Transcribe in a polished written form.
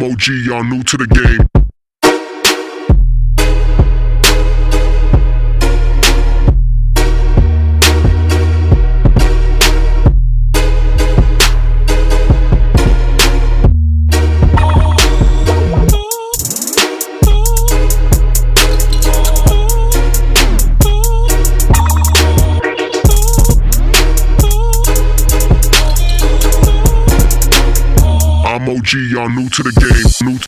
I'm OG, y'all new to the game. I'm OG, y'all new to the game. New